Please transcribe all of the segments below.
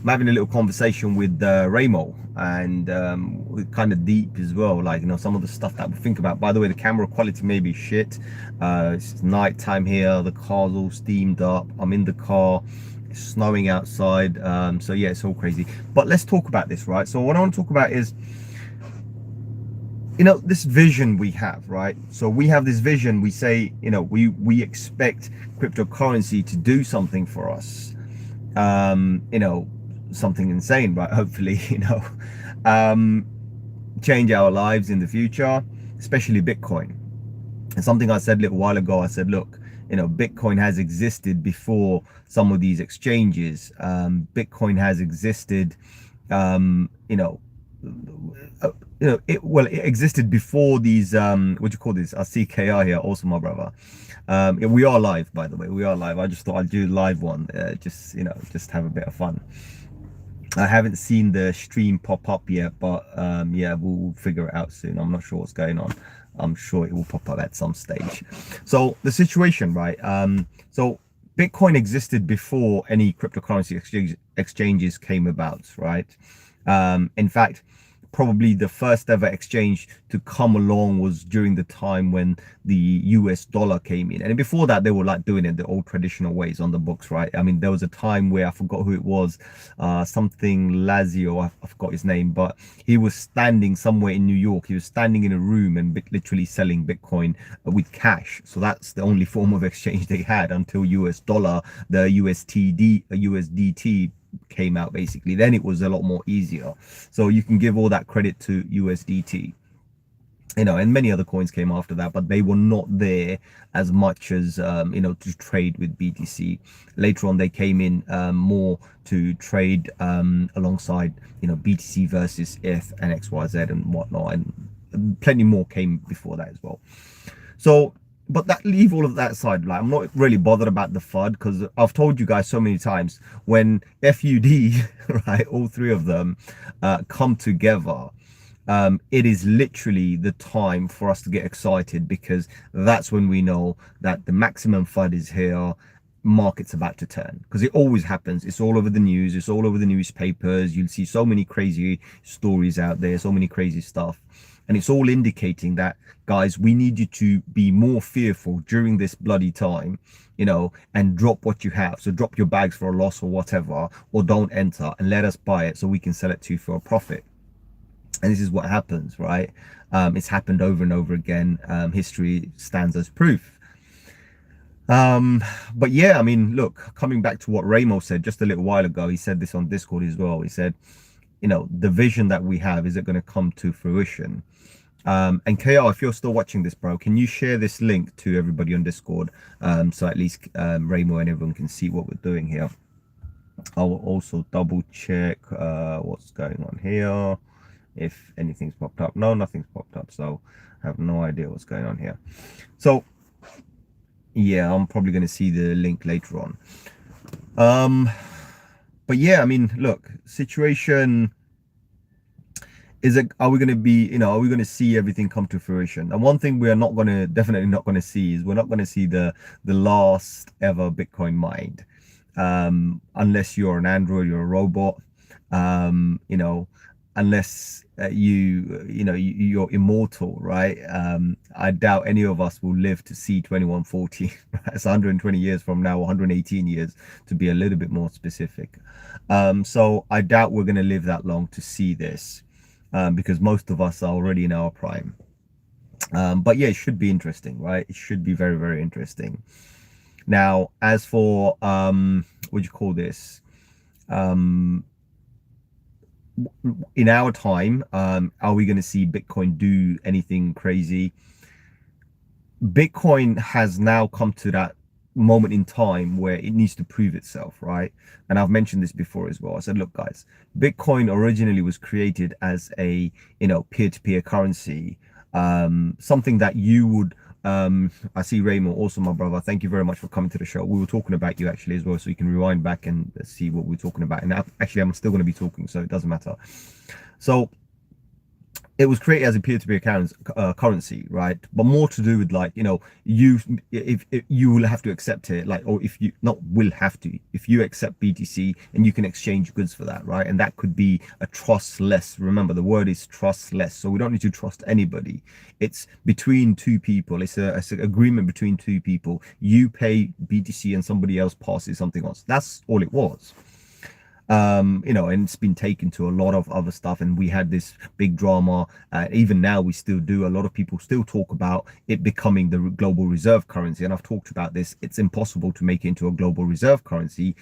I'm having a little conversation with Ramo, and we're kind of deep as well, like, you know, some of the stuff that we think about. By the way, the camera quality may be shit. It's night time here, the car's all steamed up, I'm in the car, it's snowing outside, so yeah, it's all crazy. But let's talk about this, right? So what I want to talk about is, you know, this vision we have, right? So we have this vision, we say, you know, we expect cryptocurrency to do something for us, you know, something insane, right? Hopefully, you know, um change our lives in the future, especially Bitcoin. And something I said a little while ago, I said, look, you know, Bitcoin has existed before some of these exchanges. Bitcoin has existed, you know, it existed before these, what do you call this? Our CKI here, also my brother. Yeah, we are live, by the way, we are live. I just thought I'd do a live one, just, you know, just have a bit of fun. I haven't seen the stream pop up yet, but yeah, we'll figure it out soon. I'm not sure what's going on. I'm sure it will pop up at some stage. So the situation, right? So Bitcoin existed before any cryptocurrency exchanges came about, right? In fact, probably the first ever exchange to come along was during the time when the US dollar came in. And before that, they were like doing it the old traditional ways on the books, right? I mean, there was a time where I forgot who it was, something Lazio, I forgot his name, but he was standing somewhere in New York. He was standing in a room and literally selling Bitcoin with cash. So that's the only form of exchange they had until US dollar, the USDT came out, basically. Then it was a lot more easier, so you can give all that credit to USDT, you know, and many other coins came after that, but they were not there as much as you know, to trade with BTC. Later on they came in more to trade alongside, you know, BTC versus ETH and XYZ and whatnot, and plenty more came before that as well. So but that, leave all of that aside. Like, I'm not really bothered about the FUD, because I've told you guys so many times, when FUD, right, all three of them come together, it is literally the time for us to get excited, because that's when we know that the maximum FUD is here, market's about to turn, because it always happens. It's all over the news, it's all over the newspapers. You'll see so many crazy stories out there, so many crazy stuff, and it's all indicating that, guys, we need you to be more fearful during this bloody time, you know, and drop what you have. So drop your bags for a loss or whatever, or don't enter, and let us buy it so we can sell it to you for a profit. And this is what happens, right? It's happened over and over again. History stands as proof. But yeah, I mean, look, coming back to what Ramo said just a little while ago, he said this on Discord as well. He said, you know, the vision that we have, is it going to come to fruition? And KR, if you're still watching this, bro, can you share this link to everybody on Discord, so at least Ramo and everyone can see what we're doing here. I will also double check what's going on here, if anything's popped up. No, nothing's popped up, so I have no idea what's going on here. So yeah, I'm probably going to see the link later on. But yeah, I mean, look, situation is, are we going to be, you know, are we going to see everything come to fruition? And one thing we are not going to, definitely not going to see, is we're not going to see the last ever Bitcoin mined, unless you're an android, you're a robot, you know, unless you're immortal, right? I doubt any of us will live to see 2140. It's 120 years from now, 118 years to be a little bit more specific. So I doubt we're going to live that long to see this, because most of us are already in our prime. But yeah, it should be interesting, right? It should be very, very interesting. Now, as for what do you call this, in our time, are we going to see Bitcoin do anything crazy? Bitcoin has now come to that moment in time where it needs to prove itself, right? And I've mentioned this before as well. I said, look, guys, Bitcoin originally was created as a, you know, peer-to-peer currency, something that you would, I see Ramo, also my brother, thank you very much for coming to the show. We were talking about you actually as well, so you can rewind back and see what we're talking about. And actually, I'm still going to be talking, so it doesn't matter. So it was created as a peer-to-peer currency, right? But more to do with, like, you, if you will have to accept it, like, or if you not will have to, if you accept BTC, and you can exchange goods for that, right? And that could be a trustless. Remember, the word is trustless, so we don't need to trust anybody. It's between two people. It's an agreement between two people. You pay BTC and somebody else passes something else. That's all it was. And it's been taken to a lot of other stuff, and we had this big drama. Even now we still do. A lot of people still talk about it becoming the global reserve currency, and I've talked about this. It's impossible to make it into a global reserve currency,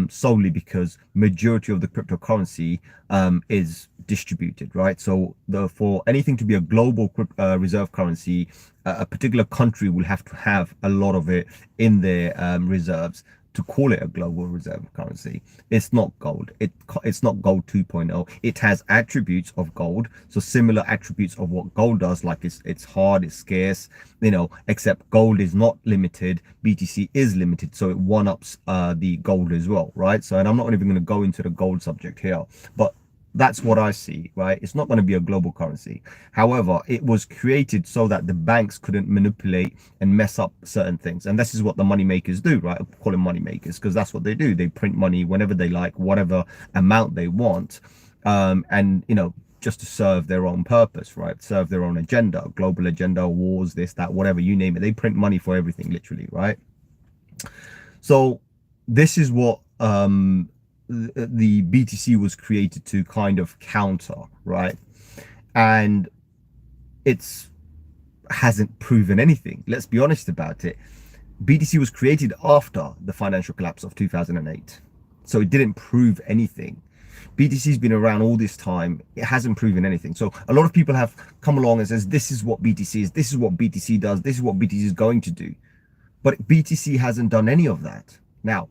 solely because majority of the cryptocurrency is distributed, right? So for anything to be a global reserve currency, a particular country will have to have a lot of it in their reserves to call it a global reserve currency. It's not gold. It's not gold 2.0. It has attributes of gold, so similar attributes of what gold does, like it's hard, it's scarce, except gold is not limited. BTC is limited, so it one-ups the gold as well, right? So, and I'm not even going to go into the gold subject here, but that's what I see, right? It's not going to be a global currency. However, it was created so that the banks couldn't manipulate and mess up certain things. And this is what the money makers do, right? I call them money makers because that's what they do. They print money whenever they like, whatever amount they want. And, just to serve their own purpose, right? Serve their own agenda, global agenda, wars, this, that, whatever, you name it. They print money for everything, literally, right? So this is what the BTC was created to kind of counter, right? And it's hasn't proven anything. Let's be honest about it. BTC was created after the financial collapse of 2008, so it didn't prove anything. BTC's been around all this time. It hasn't proven anything. So a lot of people have come along and says, this is what BTC is, this is what BTC does, this is what BTC is going to do. But BTC hasn't done any of that. Now,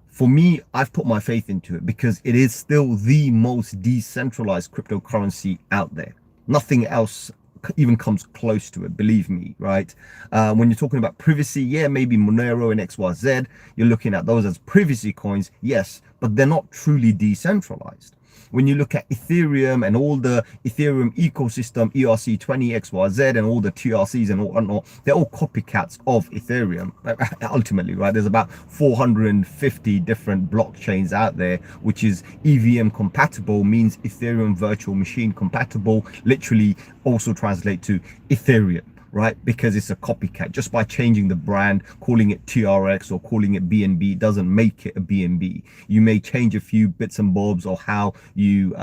for me, I've put my faith into it because it is still the most decentralized cryptocurrency out there. Nothing else even comes close to it, believe me, right? When you're talking about privacy, yeah, maybe Monero and XYZ, you're looking at those as privacy coins, yes, but they're not truly decentralized. When you look at Ethereum and all the Ethereum ecosystem, ERC20, XYZ, and all the TRCs and whatnot, they're all copycats of Ethereum, ultimately, right? There's about 450 different blockchains out there, which is EVM compatible, means Ethereum virtual machine compatible, literally also translate to Ethereum, right? Because it's a copycat. Just by changing the brand, calling it TRX or calling it BNB doesn't make it a BNB. You may change a few bits and bobs, or how you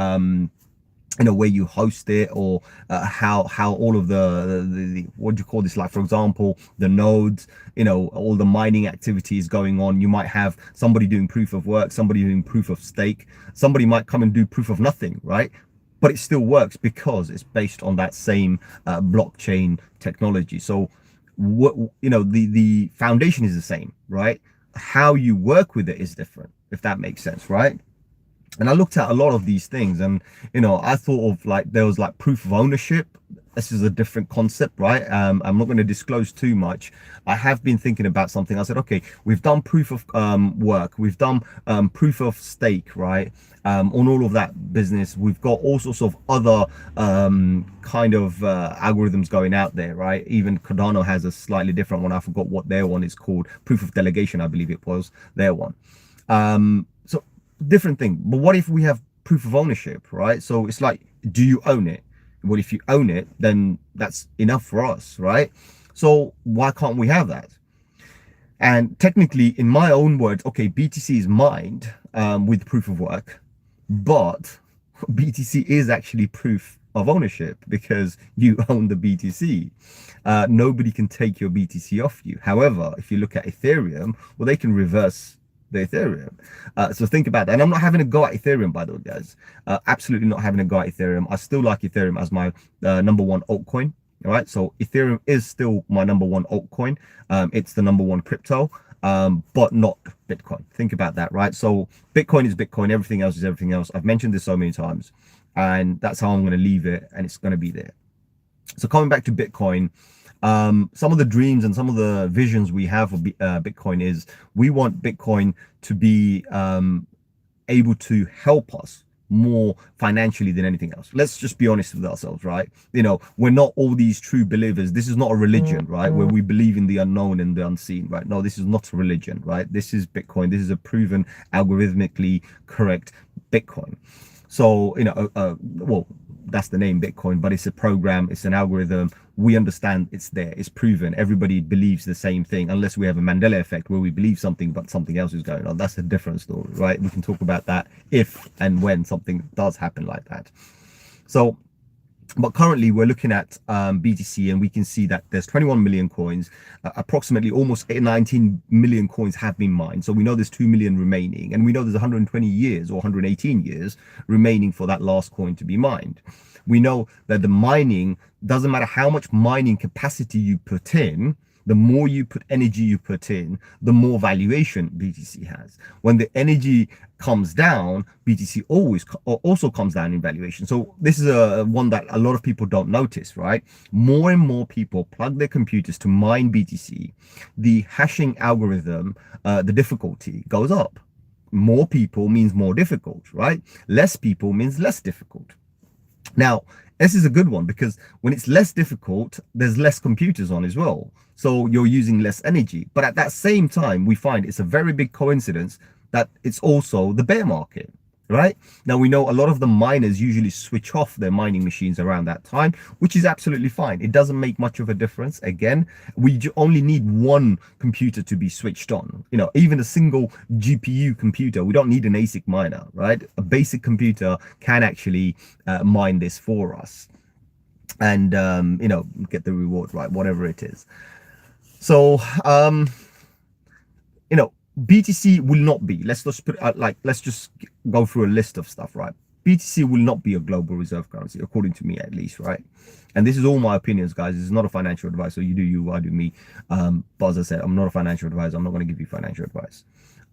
where you host it, or how all of the what do you call this, like for example the nodes, all the mining activities going on. You might have somebody doing proof of work, somebody doing proof of stake, somebody might come and do proof of nothing, right? But it still works because it's based on that same blockchain technology. So what the foundation is the same, right? How you work with it is different, if that makes sense, right? And I looked at a lot of these things, and I thought of, like, there was like proof of ownership. This is a different concept, right? I'm not going to disclose too much. I have been thinking about something. I said, okay, we've done proof of work, we've done proof of stake, right? On all of that business, we've got all sorts of other kind of algorithms going out there, right? Even Cardano has a slightly different one. I forgot what their one is called. Proof of delegation, I believe it was their one. So different thing. But what if we have proof of ownership, right? So it's like, do you own it? Well, if you own it, then that's enough for us, right? So why can't we have that? And technically, in my own words, okay, BTC is mined with proof of work, but BTC is actually proof of ownership because you own the BTC. Nobody can take your BTC off you. However, if you look at Ethereum, well, they can reverse the Ethereum. So think about that. And I'm not having a go at Ethereum, by the way, guys. Absolutely not having a go at Ethereum. I still like Ethereum as my number one altcoin. All right, so Ethereum is still my number one altcoin. It's the number one crypto, but not Bitcoin. Think about that, right? So Bitcoin is Bitcoin, everything else is everything else. I've mentioned this so many times, and that's how I'm going to leave it, and it's going to be there. So coming back to Bitcoin, some of the dreams and some of the visions we have for Bitcoin is we want Bitcoin to be able to help us more financially than anything else. Let's just be honest with ourselves, right? We're not all these true believers. This is not a religion, right? Where we believe in the unknown and the unseen, right? No, this is not a religion, right? This is Bitcoin. This is a proven algorithmically correct Bitcoin. So, well, that's the name Bitcoin, but it's a program, it's an algorithm. We understand it's there, it's proven. Everybody believes the same thing, unless we have a Mandela effect where we believe something, but something else is going on. That's a different story, right? We can talk about that if and when something does happen like that. So, but currently we're looking at BTC, and we can see that there's 21 million coins, approximately almost 19 million coins have been mined. So we know there's 2 million remaining, and we know there's 120 years or 118 years remaining for that last coin to be mined. We know that the mining, doesn't matter how much mining capacity you put in, the more you put energy you put in, the more valuation BTC has. When the energy comes down, BTC also comes down in valuation. So this is a one that a lot of people don't notice, right? More and more people plug their computers to mine BTC. The hashing algorithm, the difficulty goes up. More people means more difficult, right? Less people means less difficult. Now, this is a good one, because when it's less difficult, there's less computers on as well. So you're using less energy. But at that same time, we find it's a very big coincidence that it's also the bear market, right? Now, we know a lot of the miners usually switch off their mining machines around that time, which is absolutely fine. It doesn't make much of a difference. Again, we only need one computer to be switched on. Even a single GPU computer, we don't need an ASIC miner, right? A basic computer can actually mine this for us and, get the reward, right? Whatever it is. So, BTC will not be, let's just go through a list of stuff, right? BTC will not be a global reserve currency, according to me at least, right? And this is all my opinions, guys. This is not a financial advice. So you do you, I do me. But as I said, I'm not a financial advisor. I'm not going to give you financial advice.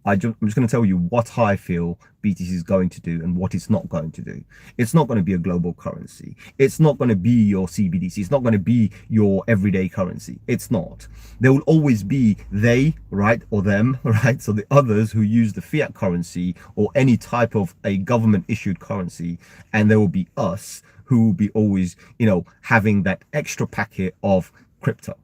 I'm just going to tell you what I feel BTC is going to do and what it's not going to do. It's not going to be a global currency. It's not going to be your CBDC. It's not going to be your everyday currency. It's not. There will always be they, right, or them, right? So the others who use the fiat currency or any type of a government issued currency, and there will be us who will be always, having that extra packet of crypto.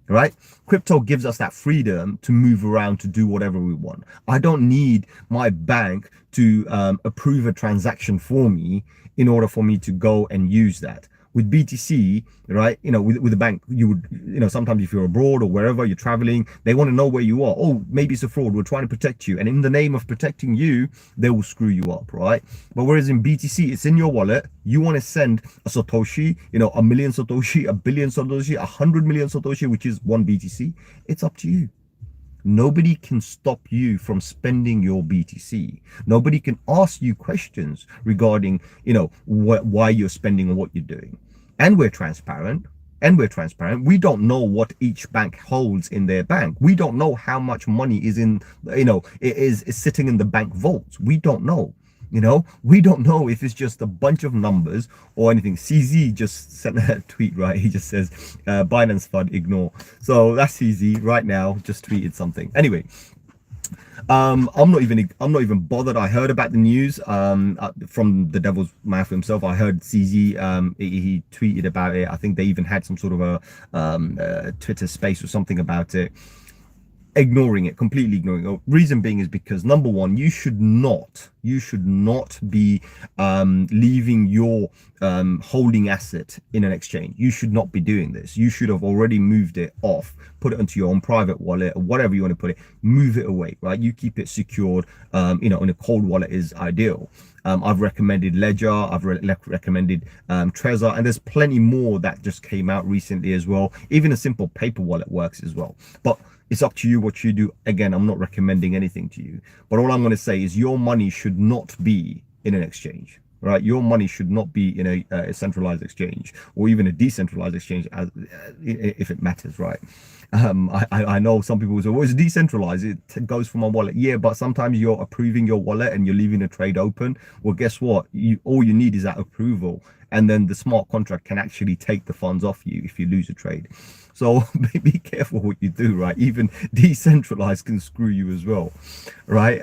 Right? Crypto gives us that freedom to move around, to do whatever we want. I don't need my bank to approve a transaction for me in order for me to go and use that. With BTC, right, with the bank, you would, sometimes if you're abroad or wherever you're traveling, they want to know where you are. Oh, maybe it's a fraud. We're trying to protect you. And in the name of protecting you, they will screw you up, right? But whereas in BTC, it's in your wallet. You want to send a Satoshi, a million Satoshi, a billion Satoshi, 100 million Satoshi, which is one BTC. It's up to you. Nobody can stop you from spending your BTC. Nobody can ask you questions regarding, why you're spending and what you're doing. And we're transparent. We don't know what each bank holds in their bank. We don't know how much money is in, is sitting in the bank vaults. We don't know. We don't know if it's just a bunch of numbers or anything. CZ just sent a tweet, right? He just says, Binance FUD, ignore. So that's CZ right now, just tweeted something. Anyway, I'm not even bothered. I heard about the news from the devil's mouth himself. I heard CZ, he tweeted about it. I think they even had some sort of a Twitter space or something about it. Completely ignoring it. Reason being is because, number one, you should not be leaving your holding asset in an exchange. You should not be doing this. You should have already moved it off, put it into your own private wallet or whatever you want to put it, move it away, right? You keep it secured, in a cold wallet is ideal. I've recommended Ledger, I've recommended Trezor, and there's plenty more that just came out recently as well. Even a simple paper wallet works as well. But it's up to you what you do. Again, I'm not recommending anything to you, but all I'm going to say is your money should not be in an exchange, right? Your money should not be in a centralized exchange or even a decentralized exchange, if it matters, right? I know some people will say, well, it's decentralized, it goes from my wallet. Yeah, but sometimes you're approving your wallet and you're leaving a trade open. Well, guess what? All you need is that approval, and then the smart contract can actually take the funds off you if you lose a trade. So be careful what you do, right? Even decentralized can screw you as well, right?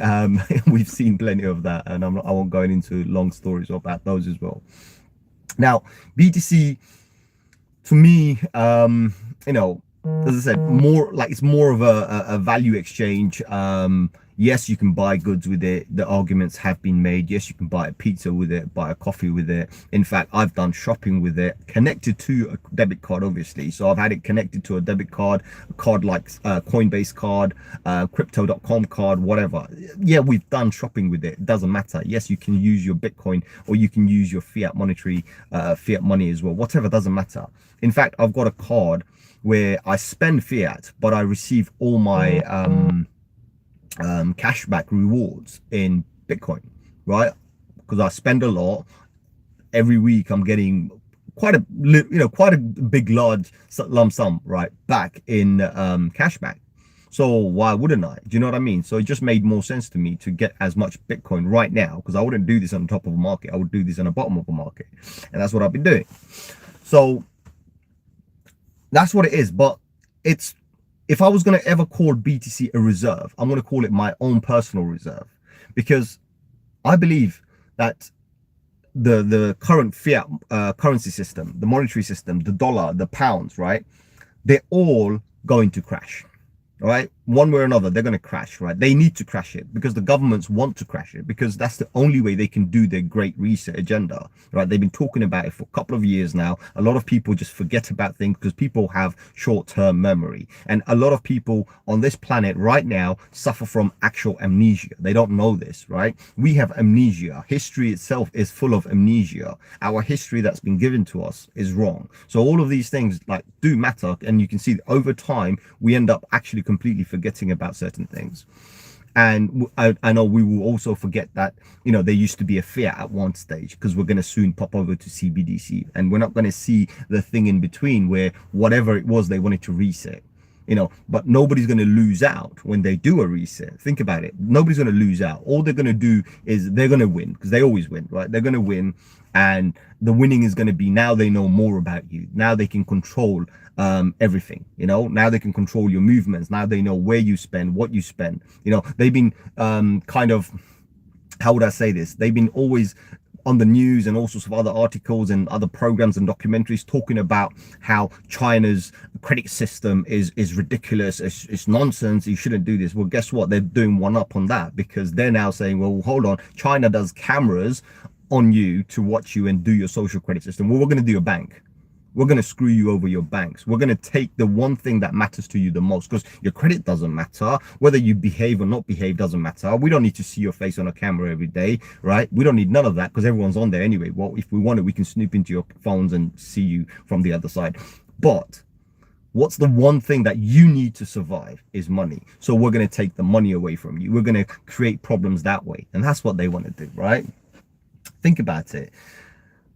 We've seen plenty of that, and I won't go into long stories about those as well. Now, BTC, to me, you know, as I said, more like it's more of a value exchange. Yes, you can buy goods with it. The arguments have been made. Yes, you can buy a pizza with it, buy a coffee with it. In fact, I've done shopping with it, connected to a debit card, obviously. So I've had it connected to a debit card, a card like Coinbase card, crypto.com card, whatever. Yeah, we've done shopping with it. It doesn't matter. Yes, you can use your Bitcoin, or you can use your fiat monetary, fiat money as well. Whatever, doesn't matter. In fact, I've got a card where I spend fiat, but I receive all my cashback rewards in Bitcoin, right? Because I spend a lot every week. I'm getting quite a big large lump sum right back in cashback. So why wouldn't I? Do you know what I mean? So it just made more sense to me to get as much Bitcoin right now, because I wouldn't do this on top of a market. I would do this on the bottom of a market, and that's what I've been doing. So that's what it is. But it's, if I was going to ever call BTC a reserve, I'm going to call it my own personal reserve, because I believe that the current fiat currency system, the monetary system, the dollar, the pounds, right? They're all going to crash. Right, one way or another, they're going to crash, right? They need to crash it because the governments want to crash it, because that's the only way they can do their great reset agenda, right? They've been talking about it for a couple of years now. A lot of people just forget about things because people have short-term memory, and a lot of people on this planet right now suffer from actual amnesia. They don't know this, right? We have amnesia. History itself is full of amnesia. Our history that's been given to us is wrong. So all of these things like do matter, and you can see that over time we end up actually completely forgetting about certain things. And I know we will also forget that, you know, there used to be a fiat at one stage, because we're going to soon pop over to CBDC, and we're not going to see the thing in between where whatever it was they wanted to reset, you know. But nobody's going to lose out when they do a reset. Think about it. Nobody's going to lose out. All they're going to do is they're going to win, because they always win, right? They're going to win, and the winning is going to be, now they know more about you. Now they can control everything, you know. Now they can control your movements. Now they know where you spend, what you spend, you know. They've been kind of, how would I say this, they've been always on the news and all sorts of other articles and other programs and documentaries talking about how China's credit system is ridiculous, it's nonsense, you shouldn't do this. Well, guess what, they're doing one up on that, because they're now saying, well, hold on, China does cameras on you to watch you and do your social credit system. Well, we're going to do a bank. We're going to screw you over your banks. We're going to take the one thing that matters to you the most, because your credit doesn't matter. Whether you behave or not behave doesn't matter. We don't need to see your face on a camera every day, right? We don't need none of that, because everyone's on there anyway. Well, if we want it, we can snoop into your phones and see you from the other side. But what's the one thing that you need to survive is money. So we're going to take the money away from you. We're going to create problems that way. And that's what they want to do, right? Think about it.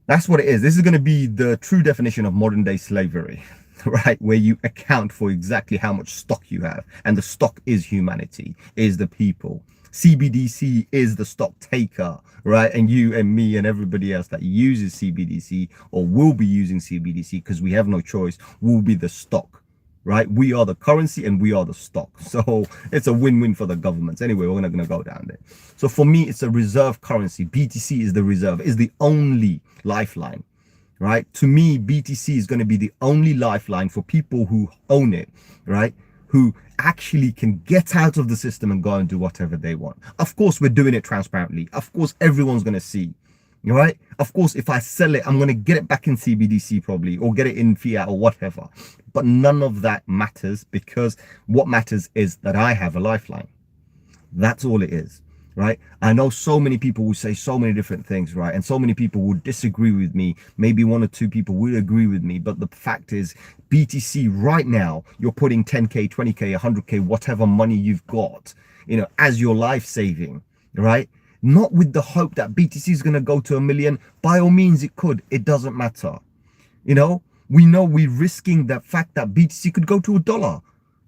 That's what it is. This is going to be the true definition of modern day slavery, right? Where you account for exactly how much stock you have. And the stock is humanity, is the people. CBDC is the stock taker, right? And you and me and everybody else that uses CBDC or will be using CBDC, because we have no choice, will be the stock, right? We are the currency and we are the stock. So it's a win-win for the governments. Anyway, we're not going to go down there. So for me, it's a reserve currency. BTC is the reserve, is the only lifeline, right? To me, BTC is going to be the only lifeline for people who own it, right? Who actually can get out of the system and go and do whatever they want. Of course, we're doing it transparently. Of course, everyone's going to see. Right? Of course, if I sell it, I'm going to get it back in CBDC probably, or get it in fiat or whatever. But none of that matters, because what matters is that I have a lifeline. That's all it is, right? I know so many people will say so many different things, right? And so many people will disagree with me. Maybe one or two people will agree with me. But the fact is, BTC right now, you're putting 10K, 20K, 100K, whatever money you've got, you know, as your life saving, right? Not with the hope that BTC is going to go to 1 million. By all means, it could. It doesn't matter. You know we're risking the fact that BTC could go to $1,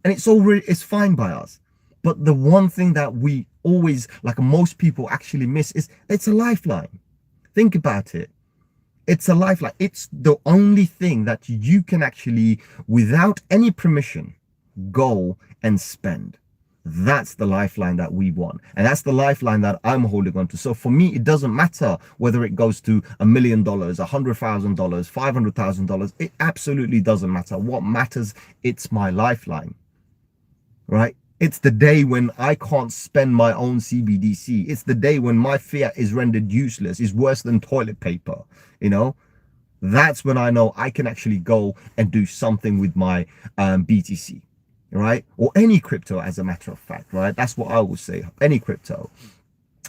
and it's fine by us. But the one thing that we always, like most people actually miss, is it's a lifeline. Think about it. It's a lifeline. It's the only thing that you can actually, without any permission, go and spend. That's the lifeline that we want. And that's the lifeline that I'm holding on to. So for me, it doesn't matter whether it goes to $1 million, $100,000, $500,000. It absolutely doesn't matter. What matters, it's my lifeline, right? It's the day when I can't spend my own CBDC. It's the day when my fiat is rendered useless, is worse than toilet paper, you know? That's when I know I can actually go and do something with my BTC, right? Or any crypto, as a matter of fact, right? That's what I would say, any crypto.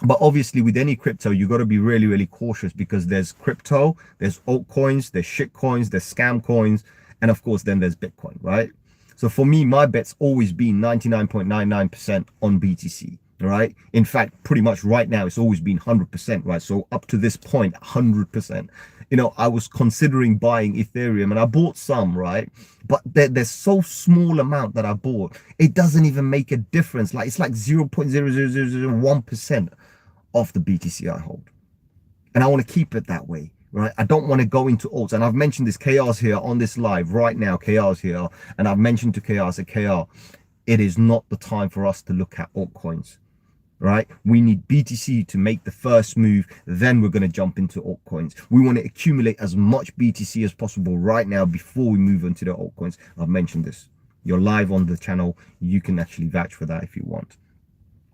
But obviously with any crypto, you got to be really, really cautious, because there's crypto, there's altcoins, there's shit coins, there's scam coins, and of course then there's Bitcoin, right? So for me, my bet's always been 99.99% on BTC, right? In fact, pretty much right now, it's always been 100%, right? So up to this point, 100%. You know, I was considering buying Ethereum, and I bought some, right? But there's so small amount that I bought, it doesn't even make a difference. Like, it's like 0.00001% of the BTC I hold. And I want to keep it that way, right? I don't want to go into alts. And I've mentioned this, KR's here on this live right now. KR's here. And I've mentioned to KR, I said, KR, it is not the time for us to look at altcoins, right? We need BTC to make the first move. Then we're going to jump into altcoins. We want to accumulate as much BTC as possible right now before we move into the altcoins. I've mentioned this. You're live on the channel. You can actually vouch for that if you want,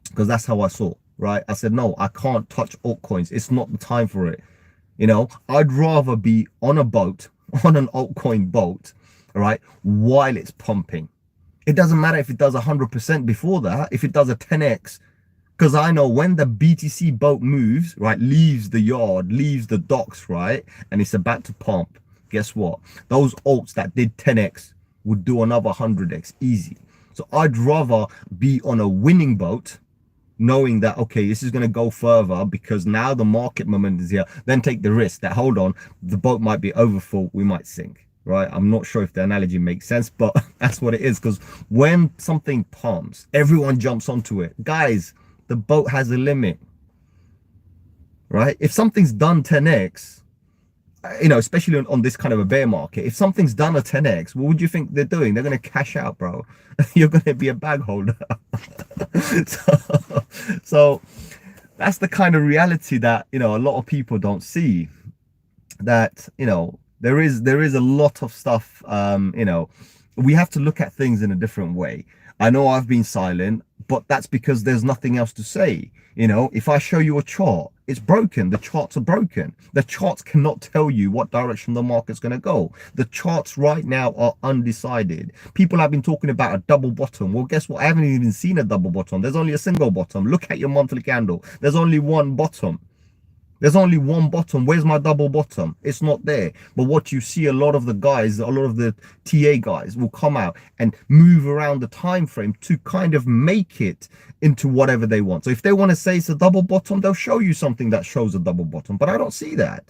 because that's how I saw, right? I said, no, I can't touch altcoins. It's not the time for it. You know, I'd rather be on a boat, on an altcoin boat, right, while it's pumping. It doesn't matter if it does 100% before that, if it does a 10x, because I know when the BTC boat moves, right, leaves the yard, leaves the docks, right, and it's about to pump, guess what? Those alts that did 10x would do another 100x easy. So I'd rather be on a winning boat, knowing that, okay, this is going to go further because now the market momentum is here, then take the risk that, hold on, the boat might be overfull, we might sink, right? I'm not sure if the analogy makes sense, but that's what it is. Because when something pumps, everyone jumps onto it. Guys, the boat has a limit, right? If something's done 10x, you know, especially on this kind of a bear market, if something's done a 10x, what would you think they're doing? They're going to cash out, bro. You're going to be a bag holder. so that's the kind of reality that, you know, a lot of people don't see. That, you know, there is a lot of stuff, you know, we have to look at things in a different way. I know I've been silent, but that's because there's nothing else to say. You know, if I show you a chart, it's broken. The charts are broken. The charts cannot tell you what direction the market's going to go. The charts right now are undecided. People have been talking about a double bottom. Well, guess what? I haven't even seen a double bottom. There's only a single bottom. Look at your monthly candle. There's only one bottom. There's only one bottom. Where's my double bottom? It's not there. But what you see, a lot of the guys, a lot of the TA guys will come out and move around the time frame to kind of make it into whatever they want. So if they want to say it's a double bottom, they'll show you something that shows a double bottom. But I don't see that.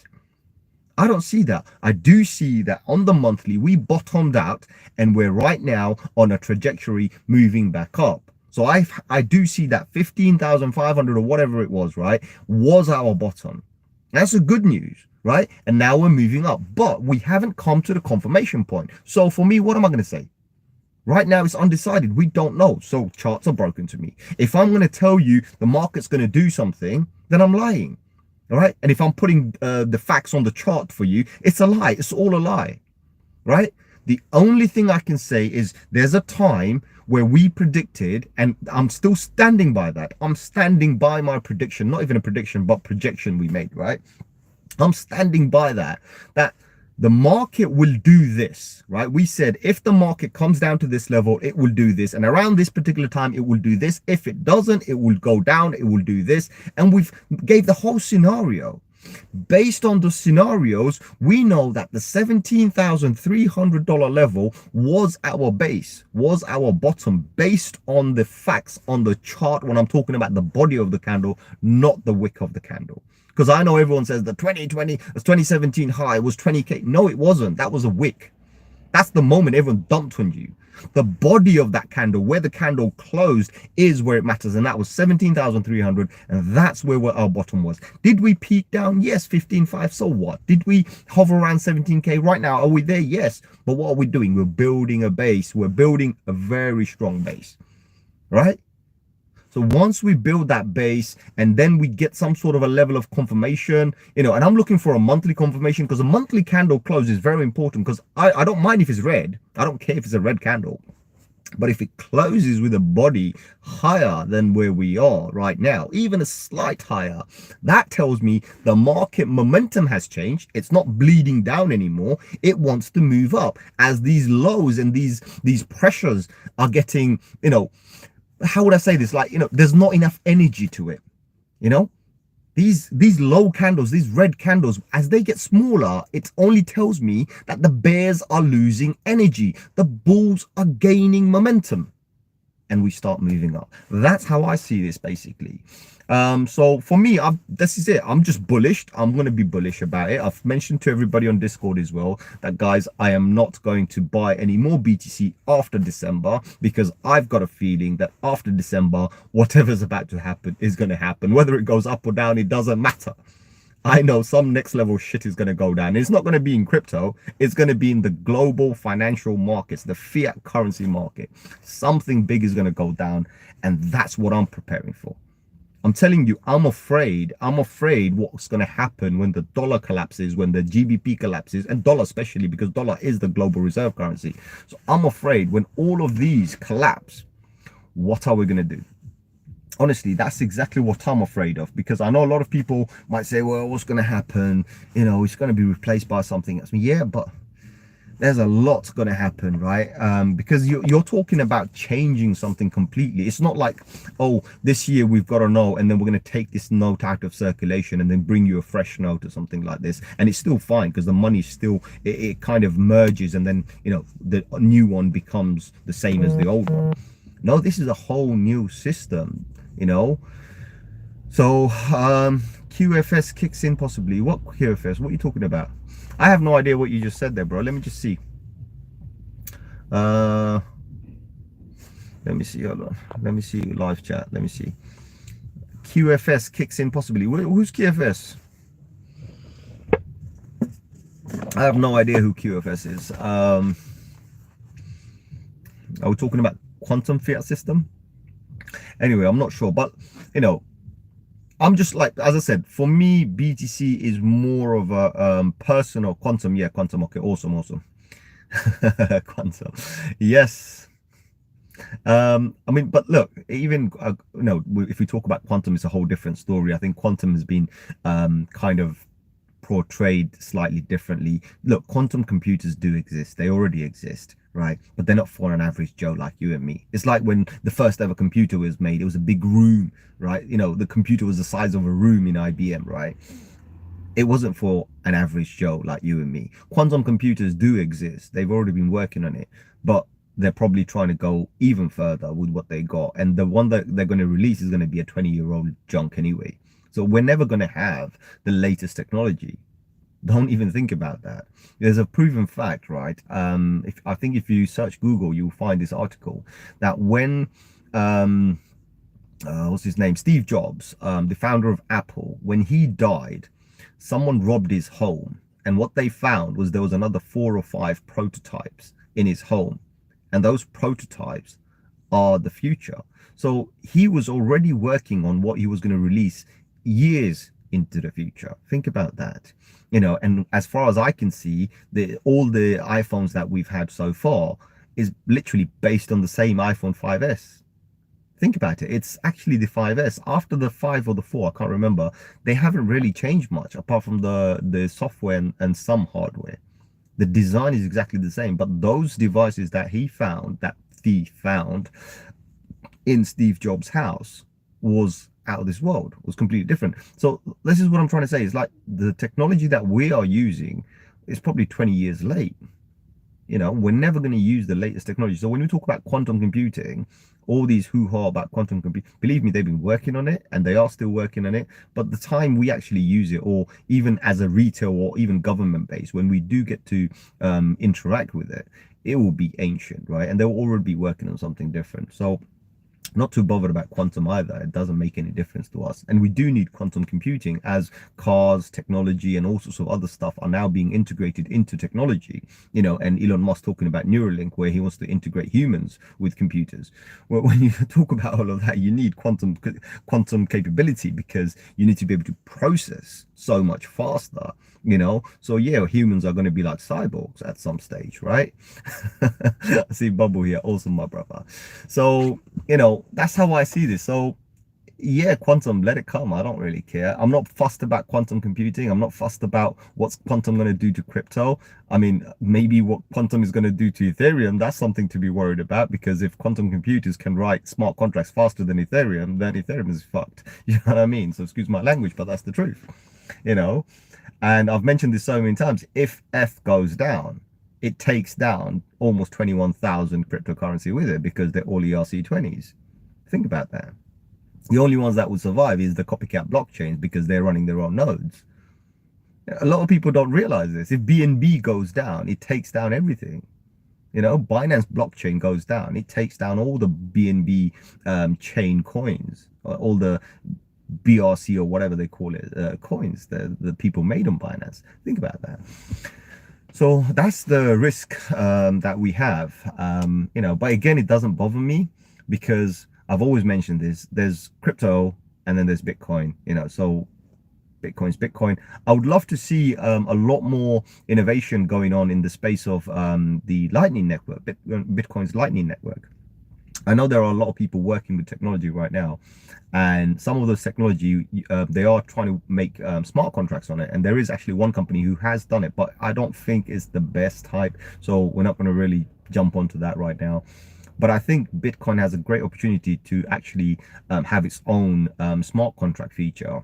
I don't see that. I do see that on the monthly, we bottomed out and we're right now on a trajectory moving back up. So I do see that 15,500 or whatever it was, right, was our bottom. That's the good news, right? And now we're moving up, but we haven't come to the confirmation point. So for me, what am I going to say? Right now, it's undecided. We don't know. So charts are broken to me. If I'm going to tell you the market's going to do something, then I'm lying, all right? And if I'm putting the facts on the chart for you, it's a lie. It's all a lie, right? The only thing I can say is there's a time where we predicted, and I'm still standing by that. I'm standing by my prediction, not even a prediction, but projection we made, right? I'm standing by that the market will do this, right? We said if the market comes down to this level, it will do this. And around this particular time, it will do this. If it doesn't, it will go down, it will do this. And we've gave the whole scenario. Based on the scenarios, we know that the $17,300 level was our base, was our bottom, based on the facts on the chart when I'm talking about the body of the candle, not the wick of the candle. Because I know everyone says the 2017 high was 20K. No, it wasn't. That was a wick. That's the moment everyone dumped on you. The body of that candle, where the candle closed, is where it matters, and that was 17,300, and that's where our bottom was. Did we peak down? Yes, 15.5. So what? Did we hover around 17k? Right now, are we there? Yes. But what are we doing? We're building a base. We're building a very strong base, right? So once we build that base and then we get some sort of a level of confirmation, and I'm looking for a monthly confirmation, because a monthly candle close is very important, because I don't mind if it's red. I don't care if it's a red candle. But if it closes with a body higher than where we are right now, even a slight higher, that tells me the market momentum has changed. It's not bleeding down anymore. It wants to move up as these lows and these pressures are getting, how would I say this? Like, there's not enough energy to it. These low candles, these red candles, as they get smaller, it only tells me that the bears are losing energy. The bulls are gaining momentum, and we start moving up. That's how I see this, basically. So for me, this is it. I'm just bullish. I'm going to be bullish about it. I've mentioned to everybody on Discord as well that, guys, I am not going to buy any more BTC after December, because I've got a feeling that after December, whatever's about to happen is going to happen. Whether it goes up or down, it doesn't matter. I know some next level shit is going to go down. It's not going to be in crypto. It's going to be in the global financial markets, the fiat currency market. Something big is going to go down, and that's what I'm preparing for. I'm telling you, I'm afraid what's going to happen when the dollar collapses, when the GBP collapses, and dollar especially, because dollar is the global reserve currency. So I'm afraid when all of these collapse, what are we going to do? Honestly, that's exactly what I'm afraid of, because I know a lot of people might say, well, what's going to happen? It's going to be replaced by something else. Yeah, but there's a lot going to happen, right? Because you're talking about changing something completely. It's not like, oh, this year we've got a note and then we're going to take this note out of circulation and then bring you a fresh note or something like this, and it's still fine because the money still, it kind of merges, and then the new one becomes the same as the old one. No, this is a whole new system, so QFS kicks in possibly. What QFS? What are you talking about? I have no idea what you just said there, bro. Let me just see. Let me see. Hold on. Let me see live chat. Let me see. QFS kicks in possibly. Who's QFS? I have no idea who QFS is. Are we talking about quantum fiat system? Anyway, I'm not sure, but I'm just like, as I said, for me, BTC is more of a personal quantum. Yeah, quantum. Okay, awesome. Quantum. Yes. I mean, but look, even if we talk about quantum, it's a whole different story. I think quantum has been kind of portrayed slightly differently. Look, quantum computers do exist. They already exist, right? But they're not for an average Joe like you and me. It's like when the first ever computer was made, it was a big room, right? The computer was the size of a room in IBM, right? It wasn't for an average Joe like you and me. Quantum computers do exist. They've already been working on it, but they're probably trying to go even further with what they got. And the one that they're going to release is going to be a 20-year-old junk anyway. So we're never going to have the latest technology. Don't even think about that. There's a proven fact, right? I think if you search Google, you'll find this article that when what's his name, Steve Jobs, the founder of Apple, when he died, someone robbed his home, and what they found was there was another 4 or 5 prototypes in his home, and those prototypes are the future. So he was already working on what he was going to release years into the future. Think about that. And as far as I can see, all the iPhones that we've had so far is literally based on the same iPhone 5S. Think about it. It's actually the 5S. After the 5 or the 4, I can't remember, they haven't really changed much apart from the software and some hardware. The design is exactly the same, but those devices that he found, that thief found in Steve Jobs' house, was out of this world, was completely different. So this is what I'm trying to say. It's like the technology that we are using is probably 20 years late. We're never going to use the latest technology. So when we talk about quantum computing, all these hoo-ha about quantum computing, believe me, they've been working on it and they are still working on it. But the time we actually use it, or even as a retail or even government base, when we do get to interact with it, it will be ancient, right? And they'll already be working on something different. So not too bothered about quantum either. It doesn't make any difference to us. And we do need quantum computing as cars, technology, and all sorts of other stuff are now being integrated into technology. And Elon Musk talking about Neuralink, where he wants to integrate humans with computers. Well, when you talk about all of that, you need quantum capability, because you need to be able to process so much faster. So yeah, humans are going to be like cyborgs at some stage, right? I see Bubble here, awesome, my brother. So that's how I see this. So yeah, quantum, let it come. I don't really care. I'm not fussed about quantum computing. I'm not fussed about what's quantum going to do to crypto. I mean, maybe what quantum is going to do to Ethereum, that's something to be worried about, because if quantum computers can write smart contracts faster than Ethereum, then Ethereum is fucked. You know what I mean? So excuse my language, but that's the truth. And I've mentioned this so many times. If F goes down, it takes down almost 21,000 cryptocurrency with it, because they're all ERC20s. Think about that. The only ones that will survive is the copycat blockchains, because they're running their own nodes. A lot of people don't realize this. If BNB goes down, it takes down everything. Binance blockchain goes down, it takes down all the BNB chain coins, all the BRC or whatever they call it, coins the people made on Binance. Think about that. So that's the risk that we have. But again, it doesn't bother me, because I've always mentioned this. There's crypto and then there's Bitcoin. So Bitcoin's Bitcoin. I would love to see a lot more innovation going on in the space of the Lightning Network, Bitcoin's Lightning Network. I know there are a lot of people working with technology right now, and some of those technology, they are trying to make smart contracts on it. And there is actually one company who has done it, but I don't think it's the best type. So we're not going to really jump onto that right now. But I think Bitcoin has a great opportunity to actually have its own smart contract feature.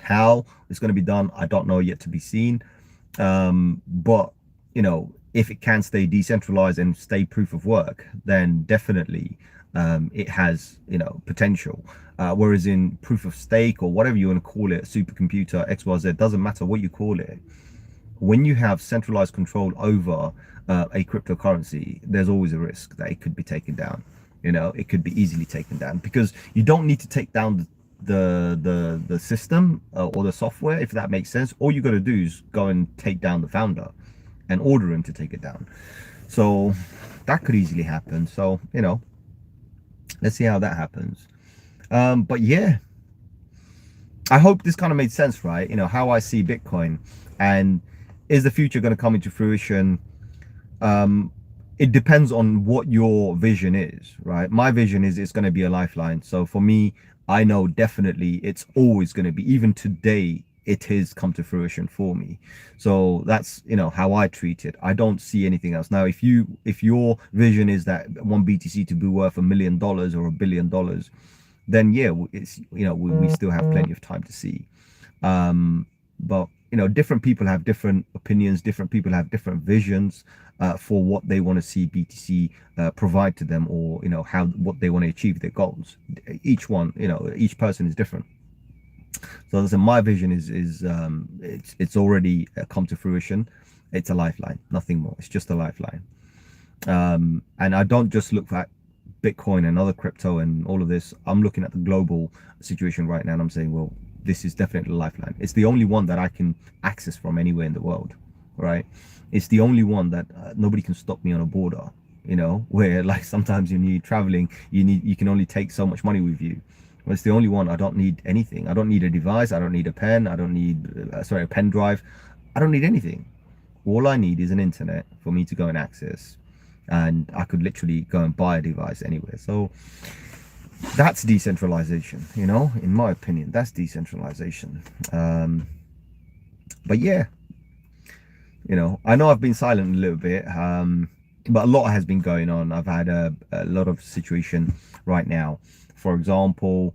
How it's going to be done, I don't know, yet to be seen. But if it can stay decentralized and stay proof of work, then definitely it has potential. Whereas in proof of stake, or whatever you want to call it, supercomputer, XYZ, doesn't matter what you call it, when you have centralized control over a cryptocurrency, there's always a risk that it could be taken down. It could be easily taken down, because you don't need to take down the system or the software, if that makes sense. All you got to do is go and take down the founder and order him to take it down. So that could easily happen. So let's see how that happens. But yeah, I hope this kind of made sense, right? How I see Bitcoin, and is the future going to come into fruition? It depends on what your vision is, right? My vision is it's going to be a lifeline. So for me, I know definitely it's always going to be, even today, it has come to fruition for me. So that's how I treat it. I don't see anything else. Now, if your vision is that one BTC to be worth $1 million or $1 billion, then yeah, it's we still have plenty of time to see. But different people have different opinions, different people have different visions for what they want to see BTC provide to them, or what they want to achieve, their goals. Each one, each person is different. So listen, my vision is it's already come to fruition. It's a lifeline, nothing more. It's just a lifeline. And I don't just look at Bitcoin and other crypto and all of this. I'm looking at the global situation right now, and I'm saying, well, this is definitely a lifeline. It's the only one that I can access from anywhere in the world, right? It's the only one that nobody can stop me on a border, where like sometimes when you're traveling, you can only take so much money with you. Well, it's the only one. I don't need anything. I don't need a device. I don't need a pen. I don't need a pen drive. I don't need anything. All I need is an internet for me to go and access, and I could literally go and buy a device anywhere. So that's decentralization, in my opinion. That's decentralization. But yeah, I know I've been silent a little bit, but a lot has been going on. I've had a lot of situation right now. For example,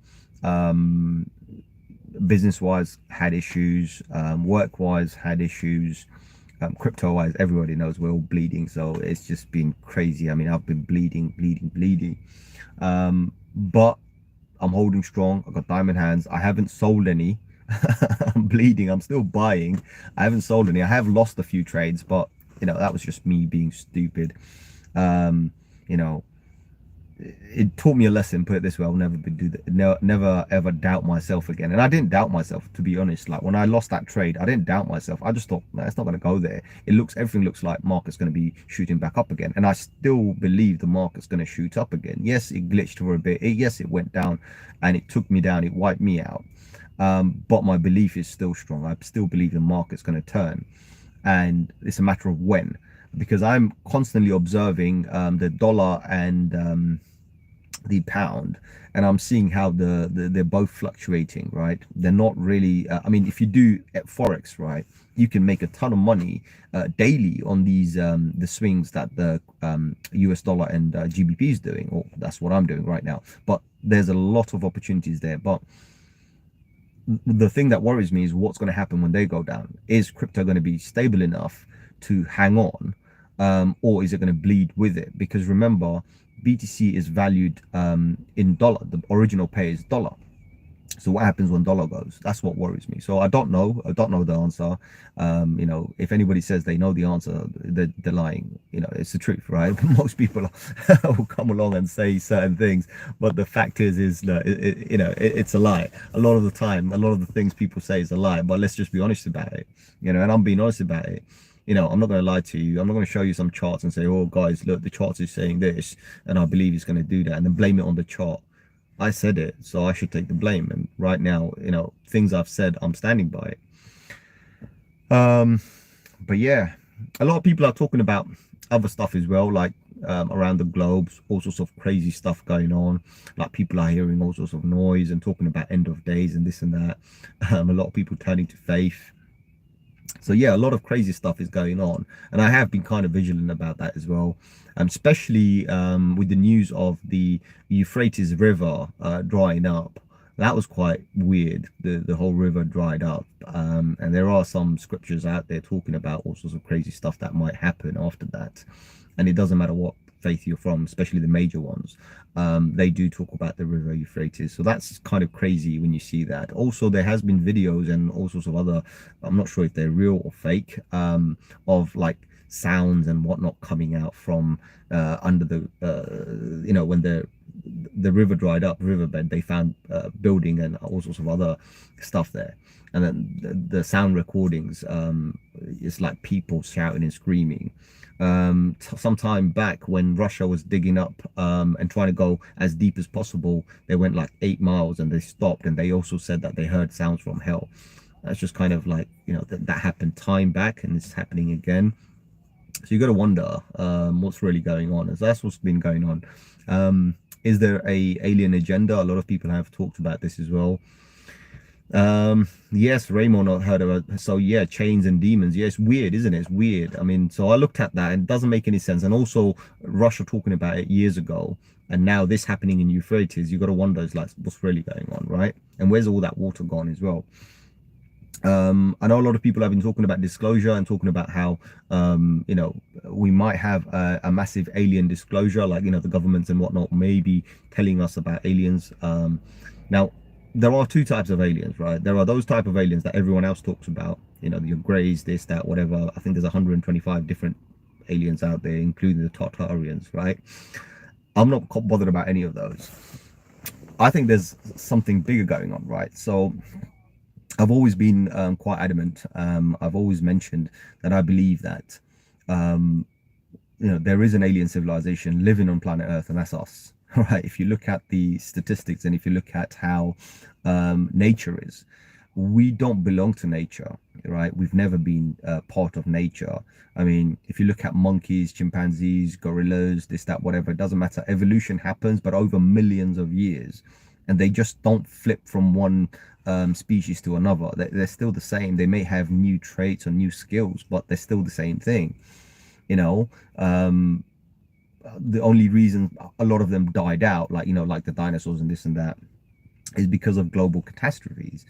business-wise had issues, work-wise had issues, crypto-wise, everybody knows we're all bleeding. So it's just been crazy. I mean, I've been bleeding. But I'm holding strong. I've got diamond hands. I haven't sold any. I'm bleeding. I'm still buying. I haven't sold any. I have lost a few trades, but that was just me being stupid. um you know it taught me a lesson, put it this way. I'll never do that, never ever doubt myself again. And I didn't doubt myself, to be honest. Like when I lost that trade, I didn't doubt myself. I just thought, man, it's not going to go there. Everything looks like market's going to be shooting back up again, and I still believe the market's going to shoot up again. Yes, it glitched for a bit. Yes, it went down and it took me down, it wiped me out. But my belief is still strong. I still believe the market's going to turn, and it's a matter of when, because I'm constantly observing the dollar and the pound, and I'm seeing how they're both fluctuating, right? They're not really I mean, if you do at forex, right, you can make a ton of money daily on these the swings that the US dollar and GBP is doing, or that's what I'm doing right now. But there's a lot of opportunities there. But the thing that worries me is what's going to happen when they go down. Is crypto going to be stable enough to hang on, or is it going to bleed with it? Because remember, BTC is valued in dollar. The original pay is dollar. So what happens when dollar goes? That's what worries me. So I don't know the answer. If anybody says they know the answer, they're lying. It's the truth, right? Most people will come along and say certain things, but the fact is that it's a lie. A lot of the time, a lot of the things people say is a lie. But let's just be honest about it. And I'm being honest about it. I'm not going to lie to you. I'm not going to show you some charts and say, oh guys, look, the charts is saying this and I believe it's going to do that, and then blame it on the chart. I said it, so I should take the blame. And right now, things I've said, I'm standing by it. But yeah, a lot of people are talking about other stuff as well, like around the globe, all sorts of crazy stuff going on. Like people are hearing all sorts of noise and talking about end of days and this and that. A lot of people turning to faith. So yeah, a lot of crazy stuff is going on, and I have been kind of vigilant about that as well, especially with the news of the Euphrates River drying up. That was quite weird. The whole river dried up, and there are some scriptures out there talking about all sorts of crazy stuff that might happen after that. And it doesn't matter what faith you're from, especially the major ones. They do talk about the river Euphrates, so that's kind of crazy when you see that. Also, there has been videos and all sorts of other, I'm not sure if they're real or fake, of like sounds and whatnot coming out from under the when the river dried up, riverbed. They found building and all sorts of other stuff there, and then the sound recordings, it's like people shouting and screaming. Some time back when Russia was digging up and trying to go as deep as possible, they went like 8 miles and they stopped, and they also said that they heard sounds from hell. That's just kind of like, that happened time back, and it's happening again. So you got to wonder what's really going on. So that's what's been going on. Is there a alien agenda? A lot of people have talked about this as well. Yes, Raymond, I heard about it. So yeah, chains and demons. Yeah, it's weird, isn't it? It's weird. I mean, so I looked at that and it doesn't make any sense. And also Russia talking about it years ago, and now this happening in Euphrates. You got to wonder, it's like, what's really going on, right? And where's all that water gone as well? I know a lot of people have been talking about disclosure and talking about how we might have a massive alien disclosure, like the governments and whatnot maybe telling us about aliens. Now there are two types of aliens, right? There are those type of aliens that everyone else talks about, your grays, this, that, whatever. I think there's 125 different aliens out there, including the Tartarians, right? I'm not bothered about any of those. I think there's something bigger going on, right? So I've always been quite adamant. I've always mentioned that I believe that there is an alien civilization living on planet Earth, and that's us. Right, if you look at the statistics and if you look at how nature is, we don't belong to nature, right? We've never been part of nature. I mean, if you look at monkeys, chimpanzees, gorillas, this, that, whatever, it doesn't matter. Evolution happens, but over millions of years, and they just don't flip from one species to another. They're still the same. They may have new traits or new skills, but they're still the same thing. The only reason a lot of them died out, like like the dinosaurs and this and that, is because of global catastrophes.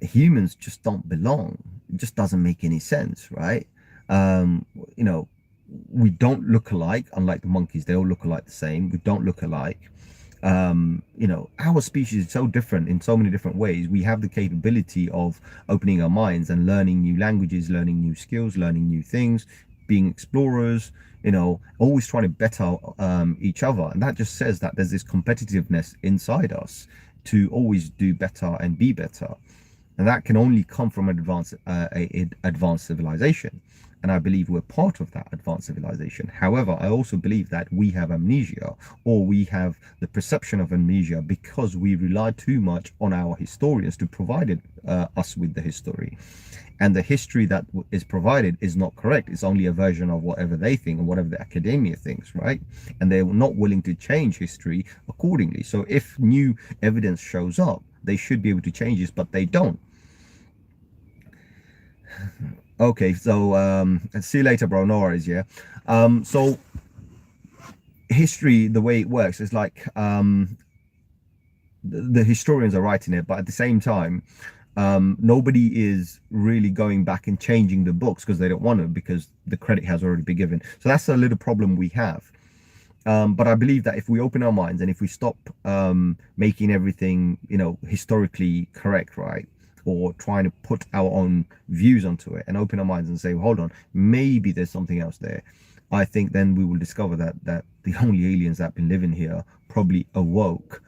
Humans just don't belong. It just doesn't make any sense, right? We don't look alike. Unlike the monkeys, they all look alike the same. We don't look alike. Our species is so different in so many different ways. We have the capability of opening our minds and learning new languages, learning new skills, learning new things. being explorers, you know, always trying to better each other. And that just says that there's this competitiveness inside us to always do better and be better. And that can only come from an advanced civilization. And I believe we're part of that advanced civilization. However, I also believe that we have amnesia, or we have the perception of amnesia, because we rely too much on our historians to provide us with the history. And the history that is provided is not correct. It's only a version of whatever they think and whatever the academia thinks, right? And they're not willing to change history accordingly. So if new evidence shows up, they should be able to change this, but they don't. Okay, so see you later, bro. No worries. Yeah. So history, the way it works is like the historians are writing it, but at the same time, nobody is really going back and changing the books because they don't want to, because the credit has already been given. So that's a little problem we have. But I believe that if we open our minds and if we stop making everything, you know, historically correct, right, or trying to put our own views onto it, and open our minds and say, well, hold on, maybe there's something else there, I think then we will discover that the only aliens that have been living here probably awoke,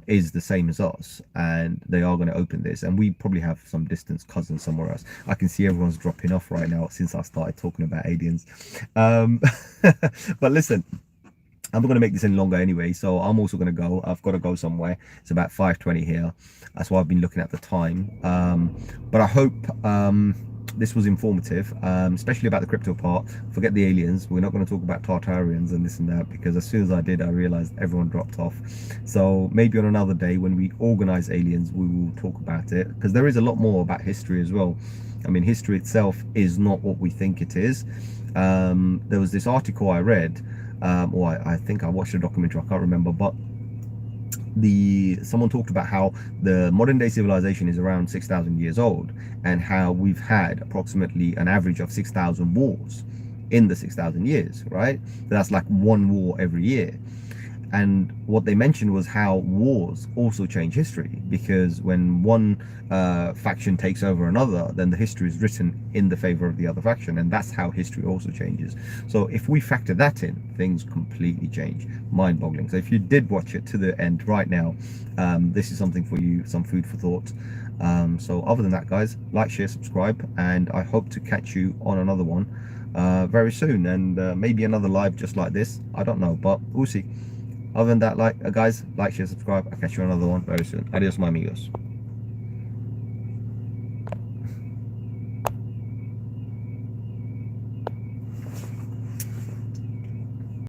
is the same as us, and they are going to open this, and we probably have some distant cousins somewhere else. I can see everyone's dropping off right now since I started talking about aliens. But listen, I'm not going to make this any longer anyway, so I'm also going to go. I've got to go somewhere. It's about 5:20 here. That's why I've been looking at the time. But I hope this was informative, especially about the crypto part. Forget the aliens. We're not going to talk about Tartarians and this and that, because as soon as I did, I realized everyone dropped off. So maybe on another day when we organize aliens, we will talk about it, because there is a lot more about history as well. I mean, history itself is not what we think it is. There was this article I read, or I think I watched a documentary, I can't remember, but someone talked about how the modern day civilization is around 6,000 years old, and how we've had approximately an average of 6,000 wars in the 6,000 years, right? That's like one war every year. And what they mentioned was how wars also change history, because when one faction takes over another, then the history is written in the favor of the other faction, and that's how history also changes. So if we factor that in, things completely change. Mind-boggling. So if you did watch it to the end right now, this is something for you, some food for thought. So other than that, guys, like, share, subscribe, and I hope to catch you on another one very soon, and maybe another live just like this. I don't know, but we'll see. Other than that, guys, like, share, subscribe. I'll catch you on another one very soon. Adios, my amigos.